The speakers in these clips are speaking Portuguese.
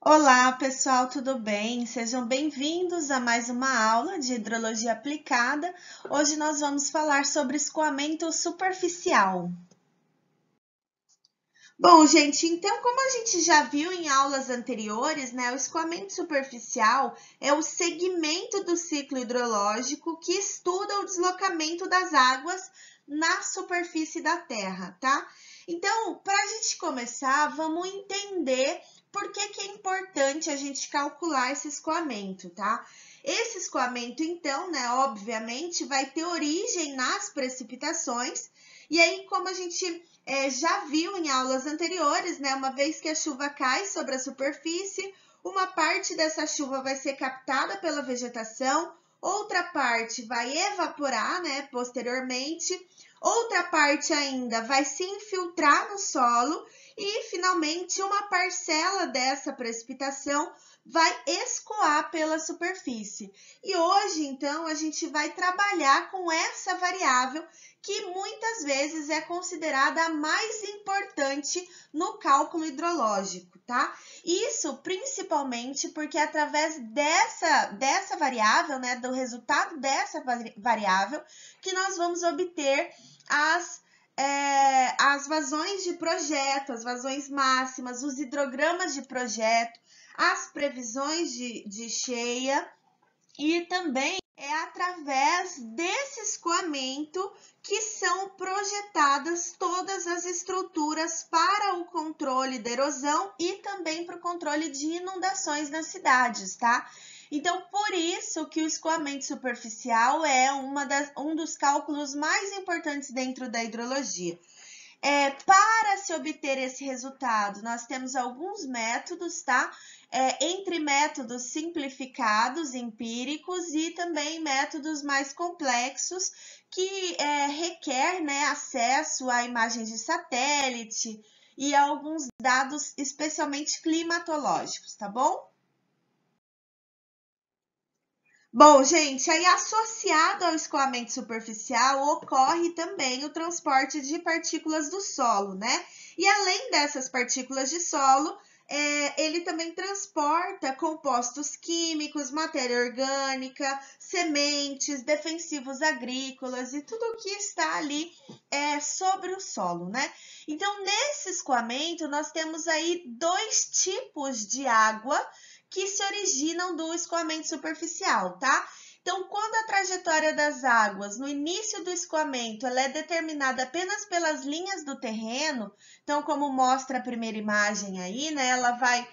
Olá, pessoal, tudo bem? Sejam bem-vindos a mais uma aula de hidrologia aplicada. Hoje nós vamos falar sobre escoamento superficial. Bom, gente, então, como a gente já viu em aulas anteriores, né, o escoamento superficial é o segmento do ciclo hidrológico que estuda o deslocamento das águas na superfície da Terra, tá? Então, para a gente começar, vamos entender por que é importante a gente calcular esse escoamento, tá? Esse escoamento, então, né, obviamente, vai ter origem nas precipitações, e aí, como a gente já viu em aulas anteriores, né? Uma vez que a chuva cai sobre a superfície, uma parte dessa chuva vai ser captada pela vegetação, outra parte vai evaporar, né? Posteriormente, outra parte ainda vai se infiltrar no solo e, finalmente, uma parcela dessa precipitação vai escoar pela superfície. E hoje, então, a gente vai trabalhar com essa variável que muitas vezes é considerada a mais importante no cálculo hidrológico, tá? Isso principalmente porque através dessa variável, né, do resultado dessa variável, que nós vamos obter as vazões de projeto, as vazões máximas, os hidrogramas de projeto, as previsões de cheia e também é através desse escoamento que são projetadas todas as estruturas para o controle da erosão e também para o controle de inundações nas cidades, tá? Então, por isso que o escoamento superficial é um dos cálculos mais importantes dentro da hidrologia. Para se obter esse resultado, nós temos alguns métodos, tá? Entre métodos simplificados, empíricos, e também métodos mais complexos que requer, né, acesso a imagens de satélite e a alguns dados especialmente climatológicos, tá bom? Bom, gente, aí associado ao escoamento superficial ocorre também o transporte de partículas do solo, né? E além dessas partículas de solo, ele também transporta compostos químicos, matéria orgânica, sementes, defensivos agrícolas e tudo o que está ali sobre o solo, né? Então, nesse escoamento, nós temos aí dois tipos de água que se originam do escoamento superficial, tá? Então, quando a trajetória das águas no início do escoamento ela é determinada apenas pelas linhas do terreno, então, como mostra a primeira imagem aí, né, ela vai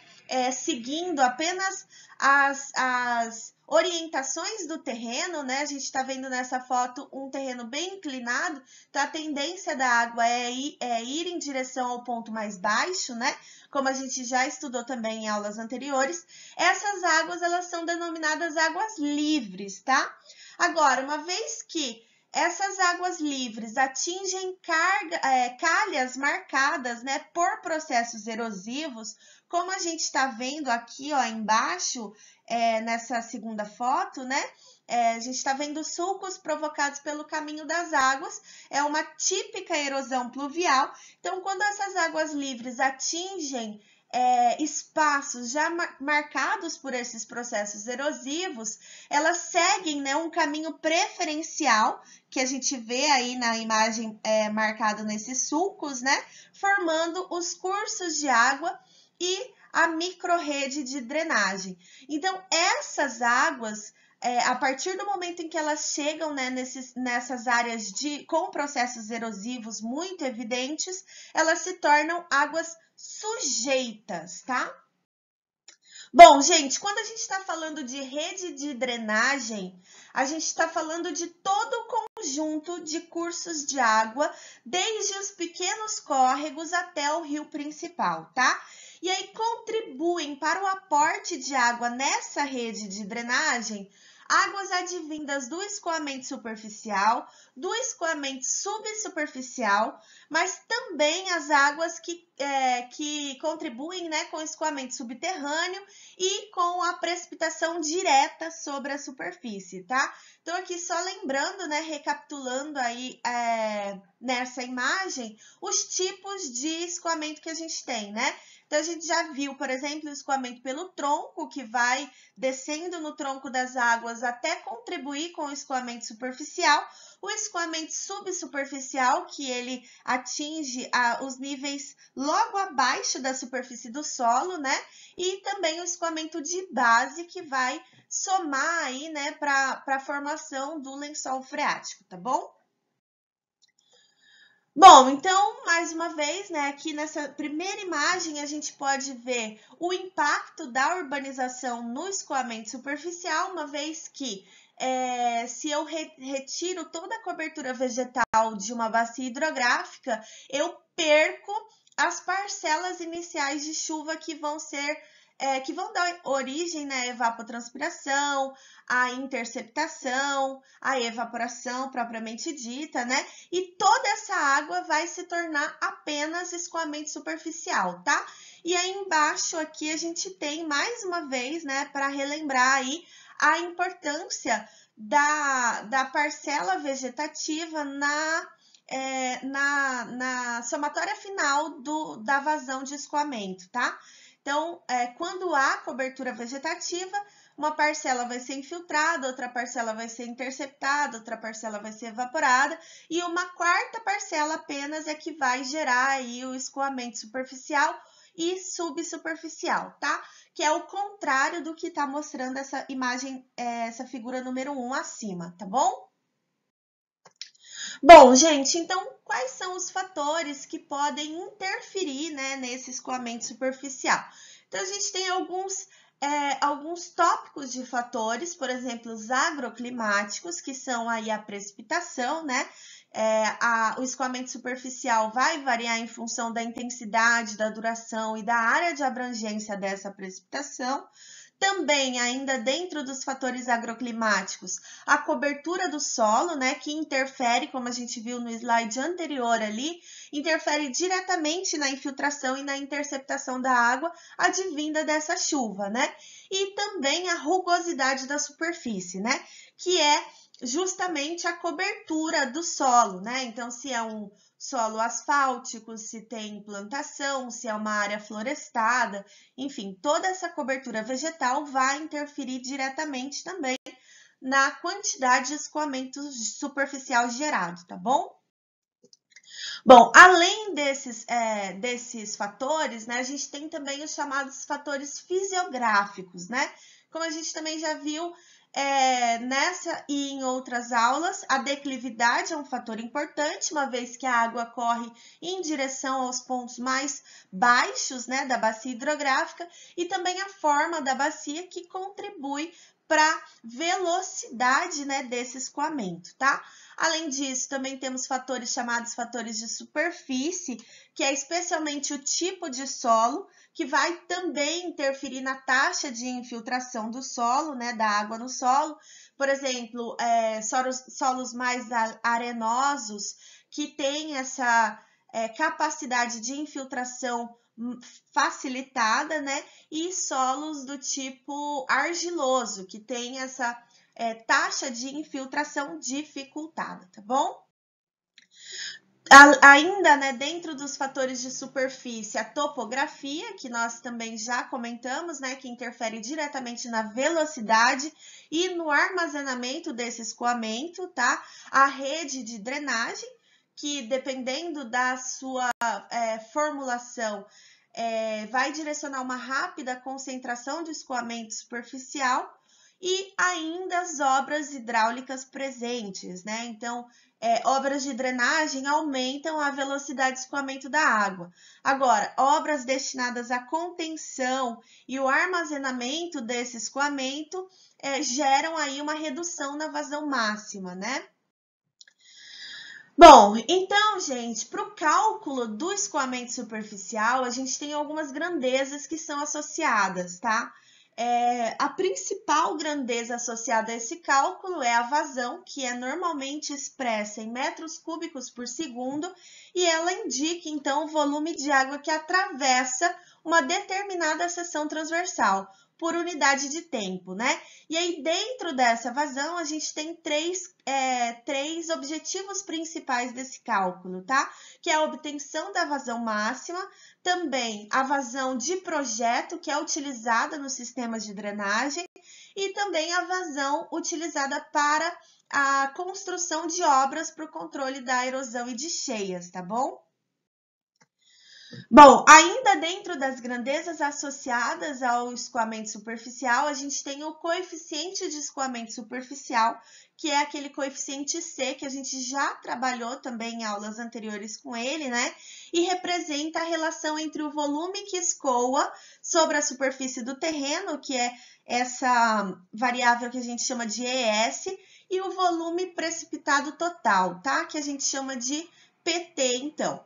seguindo apenas as orientações do terreno, né? A gente está vendo nessa foto um terreno bem inclinado, então a tendência da água é ir em direção ao ponto mais baixo, né? Como a gente já estudou também em aulas anteriores, essas águas elas são denominadas águas livres, tá? Agora, uma vez que essas águas livres atingem calhas marcadas, né, por processos erosivos, como a gente está vendo aqui, ó, embaixo, nessa segunda foto, né? A gente está vendo sulcos provocados pelo caminho das águas, é uma típica erosão pluvial. Então, quando essas águas livres atingem espaços já marcados por esses processos erosivos, elas seguem, né, um caminho preferencial, que a gente vê aí na imagem marcado nesses sulcos, né, formando os cursos de água e a microrrede de drenagem. Então, essas águas, a partir do momento em que elas chegam, né, nessas áreas com processos erosivos muito evidentes, elas se tornam águas sujeitas, tá? Bom, gente, quando a gente está falando de rede de drenagem, a gente está falando de todo o conjunto de cursos de água, desde os pequenos córregos até o rio principal, tá? E aí contribuem para o aporte de água nessa rede de drenagem águas advindas do escoamento superficial, do escoamento subsuperficial, mas também as águas que contribuem, né, com o escoamento subterrâneo e com a precipitação direta sobre a superfície, tá? Então, aqui só lembrando, né, recapitulando aí nessa imagem, os tipos de escoamento que a gente tem, né? Então, a gente já viu, por exemplo, o escoamento pelo tronco, que vai descendo no tronco das águas até contribuir com o escoamento superficial. O escoamento subsuperficial, que ele atinge os níveis logo abaixo da superfície do solo, né? E também o escoamento de base, que vai somar aí, né, para a formação do lençol freático, tá bom? Bom, então, mais uma vez, né, aqui nessa primeira imagem, a gente pode ver o impacto da urbanização no escoamento superficial, uma vez que se eu retiro toda a cobertura vegetal de uma bacia hidrográfica, eu perco as parcelas iniciais de chuva que vão dar origem, né, à evapotranspiração, à interceptação, à evaporação propriamente dita, né? E toda essa água vai se tornar apenas escoamento superficial, tá? E aí embaixo aqui a gente tem mais uma vez, né, para relembrar aí a importância da parcela vegetativa na somatória final da vazão de escoamento, tá? Então, quando há cobertura vegetativa, uma parcela vai ser infiltrada, outra parcela vai ser interceptada, outra parcela vai ser evaporada, e uma quarta parcela apenas é que vai gerar aí o escoamento superficial e subsuperficial, tá? Que é o contrário do que está mostrando essa imagem, essa figura número 1 acima, tá bom? Bom, gente, então quais são os fatores que podem interferir, né, nesse escoamento superficial? Então, a gente tem alguns tópicos de fatores, por exemplo, os agroclimáticos, que são aí a precipitação, né? O escoamento superficial vai variar em função da intensidade, da duração e da área de abrangência dessa precipitação. Também, ainda dentro dos fatores agroclimáticos, a cobertura do solo, né, que interfere, como a gente viu no slide anterior ali, interfere diretamente na infiltração e na interceptação da água advinda dessa chuva, né? E também a rugosidade da superfície, né, que é justamente a cobertura do solo, né? Então, se é um solo asfáltico, se tem plantação, se é uma área florestada, enfim, toda essa cobertura vegetal vai interferir diretamente também na quantidade de escoamento superficial gerado, tá bom? Bom, além desses fatores, né, a gente tem também os chamados fatores fisiográficos, né? Como a gente também já viu nessa e em outras aulas, a declividade é um fator importante, uma vez que a água corre em direção aos pontos mais baixos, né, da bacia hidrográfica, e também a forma da bacia que contribui para a velocidade, né, desse escoamento, tá? Além disso, também temos fatores chamados fatores de superfície, que é especialmente o tipo de solo, que vai também interferir na taxa de infiltração do solo, né, da água no solo. Por exemplo, solos mais arenosos, que têm essa capacidade de infiltração facilitada, né, e solos do tipo argiloso, que tem essa taxa de infiltração dificultada, tá bom? Ainda, né, dentro dos fatores de superfície, a topografia, que nós também já comentamos, né, que interfere diretamente na velocidade e no armazenamento desse escoamento, tá? A rede de drenagem, que dependendo da sua formulação, vai direcionar uma rápida concentração de escoamento superficial, e ainda as obras hidráulicas presentes, né? Então, obras de drenagem aumentam a velocidade de escoamento da água. Agora, obras destinadas à contenção e o armazenamento desse escoamento geram aí uma redução na vazão máxima, né? Bom, então, gente, para o cálculo do escoamento superficial, a gente tem algumas grandezas que são associadas, tá? A principal grandeza associada a esse cálculo é a vazão, que é normalmente expressa em metros cúbicos por segundo, e ela indica, então, o volume de água que atravessa uma determinada seção transversal. por unidade de tempo, né? E aí, dentro dessa vazão, a gente tem três objetivos principais desse cálculo, tá? Que é a obtenção da vazão máxima, também a vazão de projeto, que é utilizada nos sistemas de drenagem, e também a vazão utilizada para a construção de obras para o controle da erosão e de cheias, tá bom? Bom, ainda dentro das grandezas associadas ao escoamento superficial, a gente tem o coeficiente de escoamento superficial, que é aquele coeficiente C, que a gente já trabalhou também em aulas anteriores com ele, né? E representa a relação entre o volume que escoa sobre a superfície do terreno, que é essa variável que a gente chama de ES, e o volume precipitado total, tá? Que a gente chama de PT, então.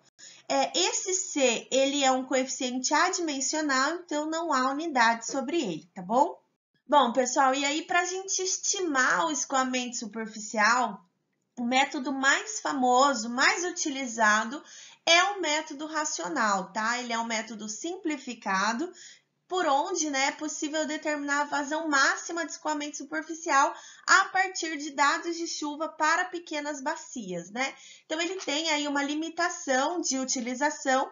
Esse C, ele é um coeficiente adimensional, então não há unidade sobre ele, tá bom? Bom, pessoal, e aí para a gente estimar o escoamento superficial, o método mais famoso, mais utilizado, é o método racional, tá? Ele é um método simplificado, por onde, né, é possível determinar a vazão máxima de escoamento superficial a partir de dados de chuva para pequenas bacias, né? Então, ele tem aí uma limitação de utilização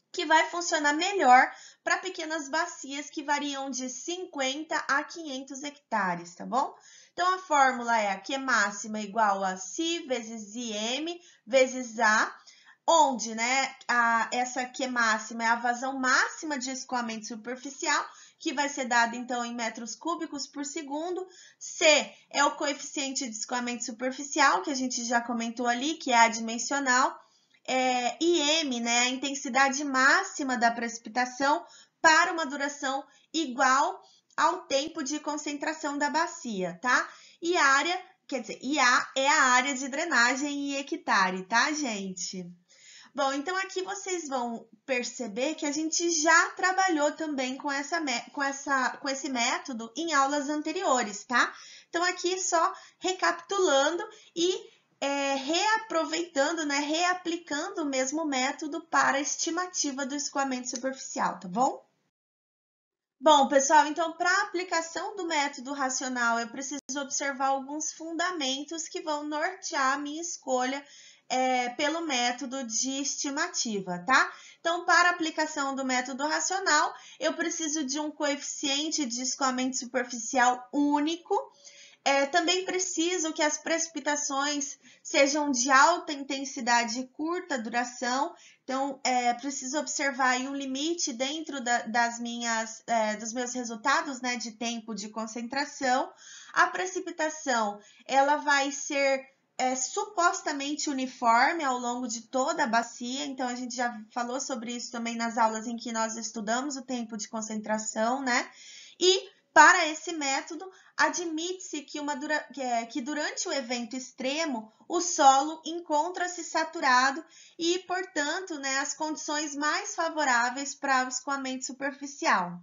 que vai funcionar melhor para pequenas bacias que variam de 50 a 500 hectares, tá bom? Então, a fórmula é a Q máxima igual a Si vezes IM vezes A, onde, né, essa Q máxima é a vazão máxima de escoamento superficial, que vai ser dada, então, em metros cúbicos por segundo. C é o coeficiente de escoamento superficial, que a gente já comentou ali, que é adimensional. IM, né, a intensidade máxima da precipitação para uma duração igual ao tempo de concentração da bacia, tá? E área, quer dizer, IA é a área de drenagem em hectare, tá, gente? Bom, então aqui vocês vão perceber que a gente já trabalhou também com esse método em aulas anteriores, tá? Então, aqui só recapitulando e reaproveitando, né, reaplicando o mesmo método para a estimativa do escoamento superficial, tá bom? Bom, pessoal, então, para a aplicação do método racional, eu preciso observar alguns fundamentos que vão nortear a minha escolha pelo método de estimativa, tá? Então, para a aplicação do método racional, eu preciso de um coeficiente de escoamento superficial único. Também preciso que as precipitações sejam de alta intensidade e curta duração. Então, preciso observar aí um limite dentro dos meus resultados, né, de tempo de concentração. A precipitação, ela vai ser supostamente uniforme ao longo de toda a bacia, então a gente já falou sobre isso também nas aulas em que nós estudamos o tempo de concentração, né? E para esse método, admite-se que durante o evento extremo, o solo encontra-se saturado e, portanto, né, as condições mais favoráveis para o escoamento superficial.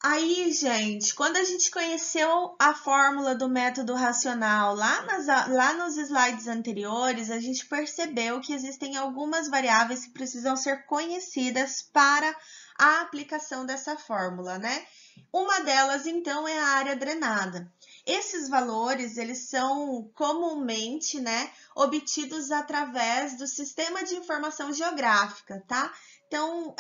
Aí, gente, quando a gente conheceu a fórmula do método racional lá nos slides anteriores, a gente percebeu que existem algumas variáveis que precisam ser conhecidas para a aplicação dessa fórmula, né? Uma delas, então, é a área drenada. Esses valores, eles são comumente, né, obtidos através do Sistema de Informação Geográfica, tá? Então,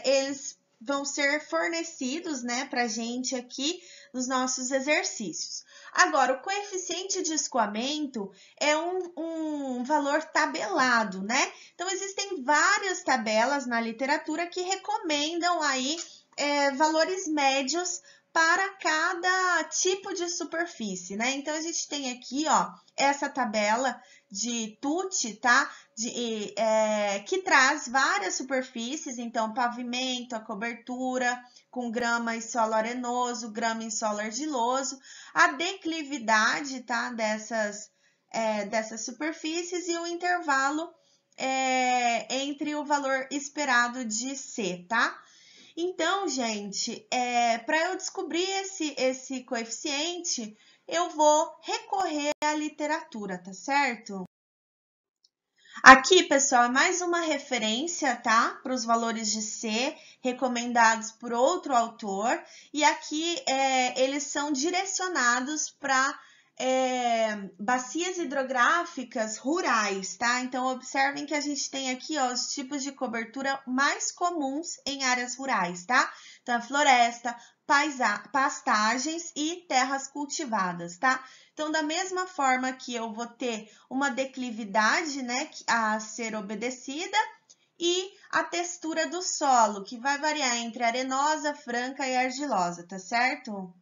eles vão ser fornecidos, né, para a gente aqui nos nossos exercícios. Agora, o coeficiente de escoamento é um valor tabelado, né? Então, existem várias tabelas na literatura que recomendam aí valores médios para cada tipo de superfície, né? Então, a gente tem aqui, ó, essa tabela de TUT, tá? Que traz várias superfícies, então, pavimento, a cobertura, com grama e solo arenoso, grama em solo argiloso, a declividade, tá? Dessas superfícies e o intervalo entre o valor esperado de C, tá? Então, gente, para eu descobrir esse coeficiente, eu vou recorrer à literatura, tá certo? Aqui, pessoal, é mais uma referência, tá? Para os valores de C recomendados por outro autor. E aqui eles são direcionados para bacias hidrográficas rurais, tá? Então, observem que a gente tem aqui ó, os tipos de cobertura mais comuns em áreas rurais, tá? Então, floresta, pastagens e terras cultivadas, tá? Então, da mesma forma que eu vou ter uma declividade, né, a ser obedecida, e a textura do solo, que vai variar entre arenosa, franca e argilosa, tá certo?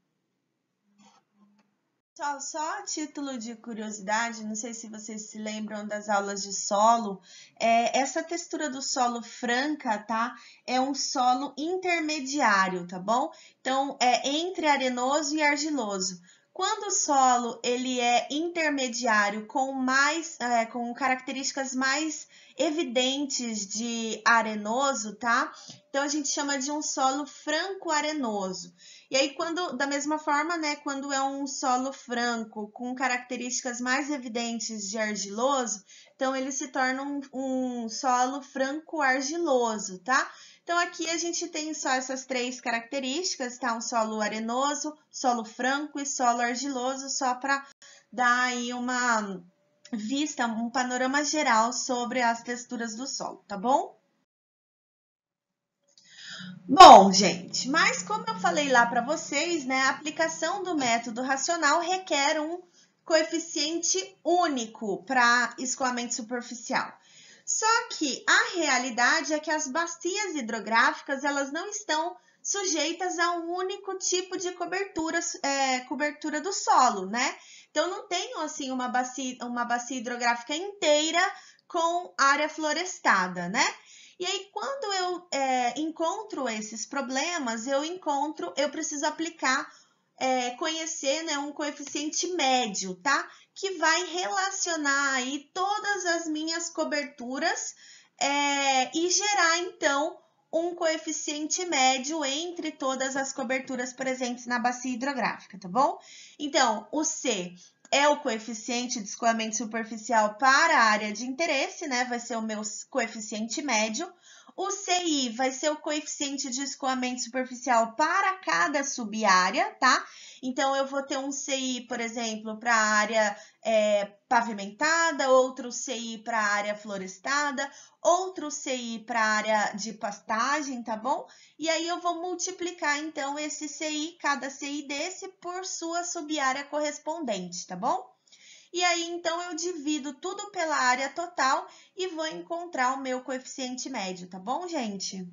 Pessoal, só a título de curiosidade, não sei se vocês se lembram das aulas de solo, essa textura do solo franca, tá? É um solo intermediário, tá bom? Então, é entre arenoso e argiloso. Quando o solo ele é intermediário com características mais evidentes de arenoso, tá? Então a gente chama de um solo franco-arenoso. E aí, da mesma forma, né, quando é um solo franco com características mais evidentes de argiloso, então ele se torna um solo franco-argiloso, tá? Então, aqui a gente tem só essas três características, tá? Um solo arenoso, solo franco e solo argiloso, só para dar aí uma vista, um panorama geral sobre as texturas do solo, tá bom? Bom, gente, mas como eu falei lá para vocês, né, a aplicação do método racional requer um coeficiente único para escoamento superficial. Só que a realidade é que as bacias hidrográficas elas não estão sujeitas a um único tipo de cobertura do solo, né? Então não tenho assim uma bacia hidrográfica inteira com área florestada, né? E aí, quando eu encontro esses problemas, eu preciso aplicar, conhecer, né, um coeficiente médio, tá? Que vai relacionar aí todas as minhas coberturas e gerar, então, um coeficiente médio entre todas as coberturas presentes na bacia hidrográfica, tá bom? Então, o C é o coeficiente de escoamento superficial para a área de interesse, né? Vai ser o meu coeficiente médio. O CI vai ser o coeficiente de escoamento superficial para cada subárea, tá? Então, eu vou ter um CI, por exemplo, para a área pavimentada, outro CI para a área florestada, outro CI para a área de pastagem, tá bom? E aí, eu vou multiplicar, então, esse CI, cada CI desse, por sua subárea correspondente, tá bom? E aí, então, eu divido tudo pela área total e vou encontrar o meu coeficiente médio, tá bom, gente?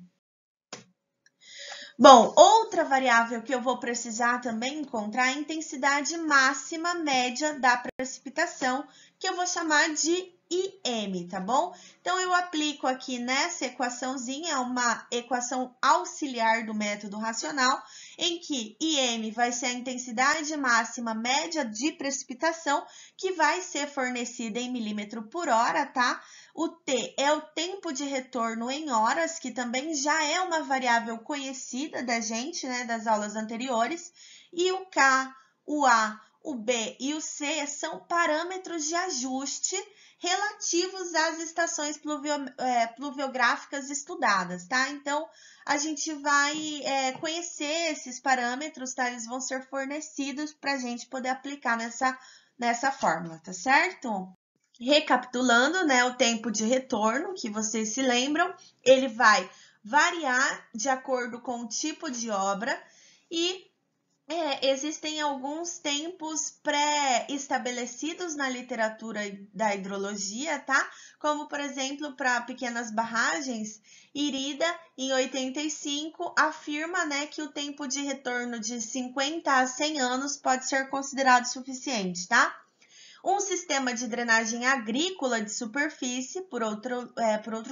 Bom, outra variável que eu vou precisar também encontrar é a intensidade máxima média da precipitação, que eu vou chamar de IM, tá bom? Então, eu aplico aqui nessa equaçãozinha uma equação auxiliar do método racional, em que IM vai ser a intensidade máxima média de precipitação, que vai ser fornecida em milímetro por hora, tá? O T é o tempo de retorno em horas, que também já é uma variável conhecida da gente, né, das aulas anteriores. E o K, o A, o B e o C são parâmetros de ajuste relativos às estações pluviográficas estudadas, tá? Então, a gente vai conhecer esses parâmetros, tá? Eles vão ser fornecidos para a gente poder aplicar nessa fórmula, tá certo? Recapitulando, né, o tempo de retorno, que vocês se lembram, ele vai variar de acordo com o tipo de obra e existem alguns tempos pré-estabelecidos na literatura da hidrologia, tá? Como, por exemplo, para pequenas barragens, Irida, em 85, afirma, né, que o tempo de retorno de 50 a 100 anos pode ser considerado suficiente, tá? Um sistema de drenagem agrícola de superfície, por outro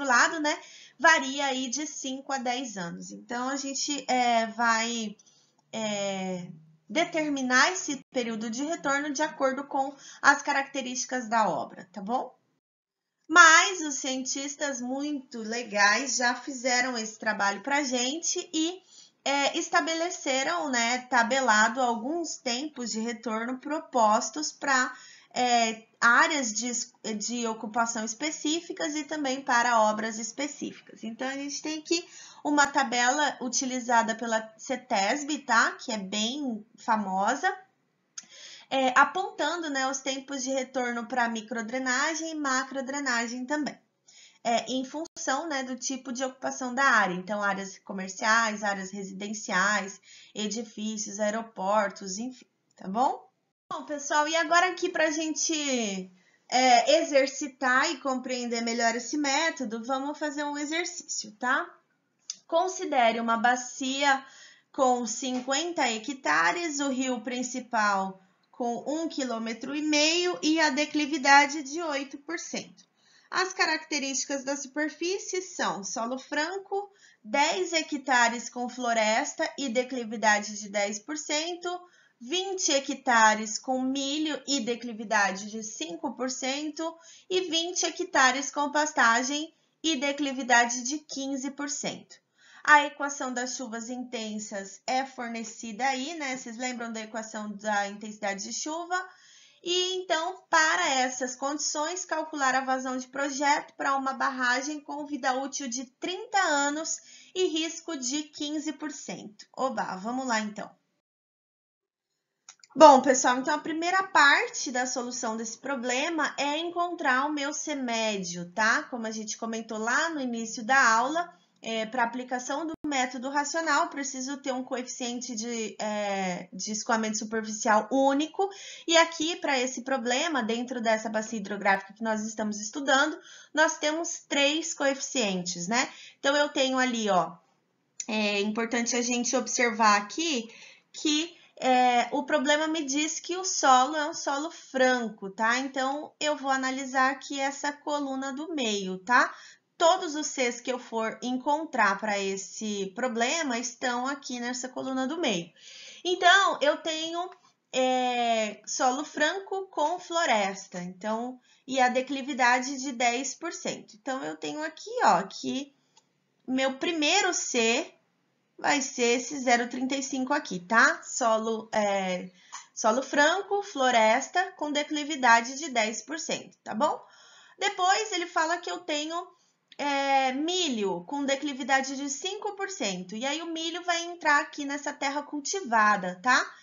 lado, né, varia aí de 5 a 10 anos. Então, a gente vai determinar esse período de retorno de acordo com as características da obra, tá bom? Mas os cientistas muito legais já fizeram esse trabalho para a gente e estabeleceram, né, tabelado alguns tempos de retorno propostos para áreas de ocupação específicas e também para obras específicas. Então, a gente tem aqui uma tabela utilizada pela CETESB, tá? Que é bem famosa, apontando, né, os tempos de retorno para microdrenagem e macrodrenagem também. Em função, né, do tipo de ocupação da área. Então, áreas comerciais, áreas residenciais, edifícios, aeroportos, enfim, tá bom? Bom, pessoal, e agora aqui para a gente exercitar e compreender melhor esse método, vamos fazer um exercício, tá? Considere uma bacia com 50 hectares, o rio principal com 1,5 km e a declividade de 8%. As características da superfície são solo franco, 10 hectares com floresta e declividade de 10%, 20 hectares com milho e declividade de 5% e 20 hectares com pastagem e declividade de 15%. A equação das chuvas intensas é fornecida aí, né? Vocês lembram da equação da intensidade de chuva? E então, para essas condições, calcular a vazão de projeto para uma barragem com vida útil de 30 anos e risco de 15%. Oba, vamos lá então. Bom, pessoal, então a primeira parte da solução desse problema é encontrar o meu C médio, tá? Como a gente comentou lá no início da aula, para aplicação do método racional, preciso ter um coeficiente de escoamento superficial único. E aqui, para esse problema, dentro dessa bacia hidrográfica que nós estamos estudando, nós temos 3 coeficientes, né? Então, eu tenho ali, ó, é importante a gente observar aqui que o problema me diz que o solo é um solo franco, tá? Então, eu vou analisar aqui essa coluna do meio, tá? Todos os Cs que eu for encontrar para esse problema estão aqui nessa coluna do meio. Então, eu tenho solo franco com floresta, então, e a declividade de 10%. Então, eu tenho aqui, ó, que meu primeiro C vai ser esse 0,35 aqui, tá? Solo franco, floresta, com declividade de 10%, tá bom? Depois, ele fala que eu tenho milho com declividade de 5%. E aí, o milho vai entrar aqui nessa terra cultivada, tá?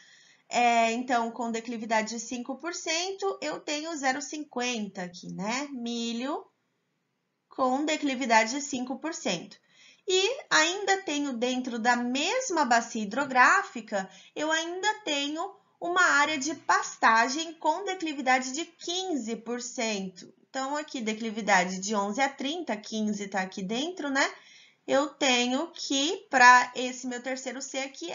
Então, com declividade de 5%, eu tenho 0,50 aqui, né? Milho com declividade de 5%. E ainda tenho dentro da mesma bacia hidrográfica, eu ainda tenho uma área de pastagem com declividade de 15%. Então, aqui, declividade de 11 a 30, 15 está aqui dentro, né? Eu tenho que, para esse meu terceiro C aqui,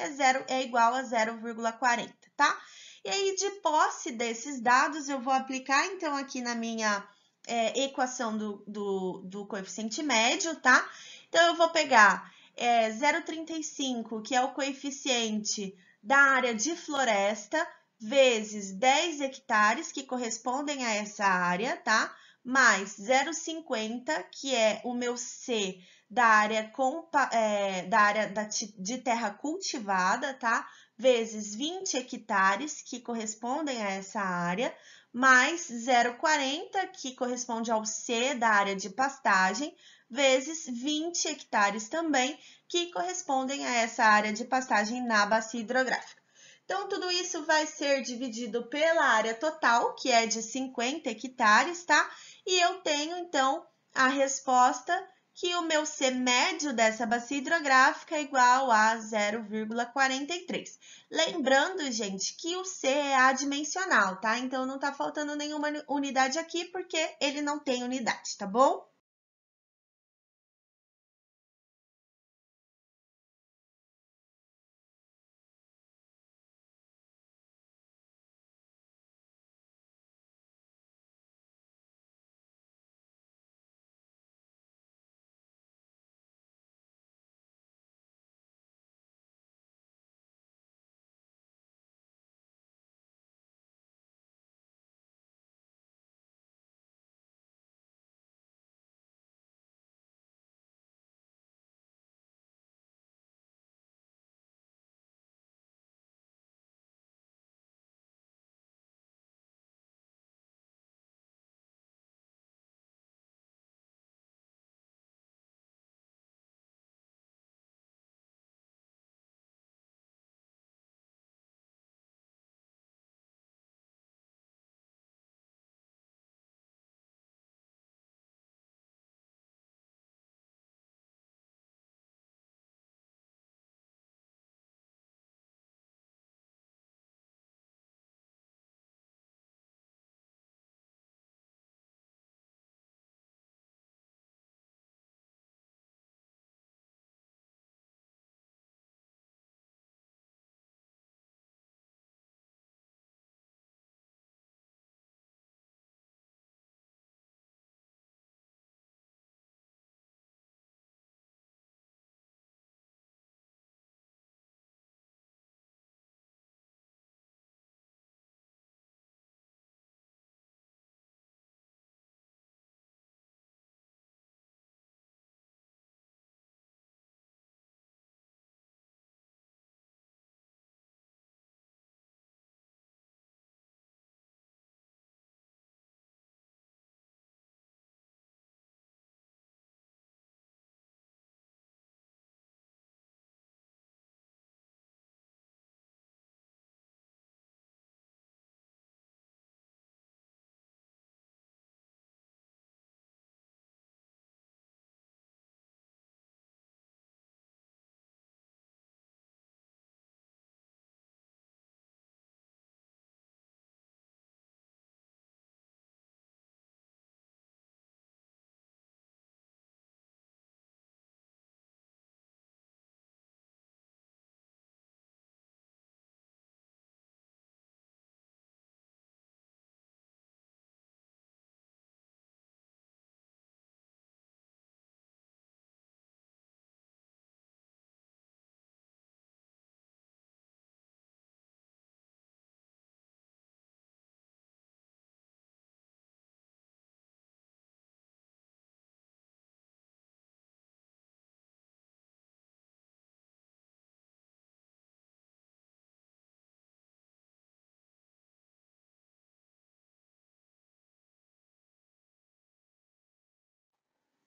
é igual a 0,40, tá? E aí, de posse desses dados, eu vou aplicar, então, aqui na minha equação do coeficiente médio, tá? Então, eu vou pegar 0,35, que é o coeficiente da área de floresta, vezes 10 hectares, que correspondem a essa área, tá? Mais 0,50, que é o meu C da área, de terra cultivada, tá? Vezes 20 hectares, que correspondem a essa área, mais 0,40, que corresponde ao C da área de pastagem, vezes 20 hectares também, que correspondem a essa área de pastagem na bacia hidrográfica. Então, tudo isso vai ser dividido pela área total, que é de 50 hectares, tá? E eu tenho, então, a resposta que o meu C médio dessa bacia hidrográfica é igual a 0,43. Lembrando, gente, que o C é adimensional, tá? Então, não tá faltando nenhuma unidade aqui, porque ele não tem unidade, tá bom?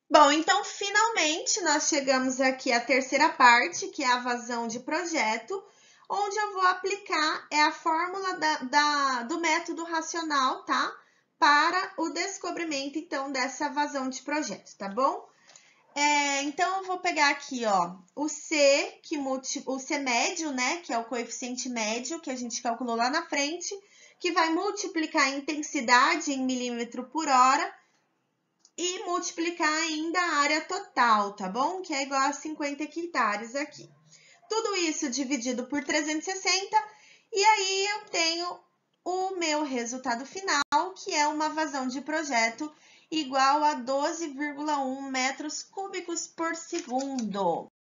Bom, então finalmente nós chegamos aqui à terceira parte, que é a vazão de projeto, onde eu vou aplicar a fórmula do método racional, tá? Para o descobrimento, então, dessa vazão de projeto, tá bom? Então, eu vou pegar aqui, ó, o C médio, né, que é o coeficiente médio, que a gente calculou lá na frente, que vai multiplicar a intensidade em milímetro por hora, e multiplicar ainda a área total, tá bom? Que é igual a 50 hectares aqui. Tudo isso dividido por 360, e aí eu tenho o meu resultado final, que é uma vazão de projeto igual a 12,1 metros cúbicos por segundo.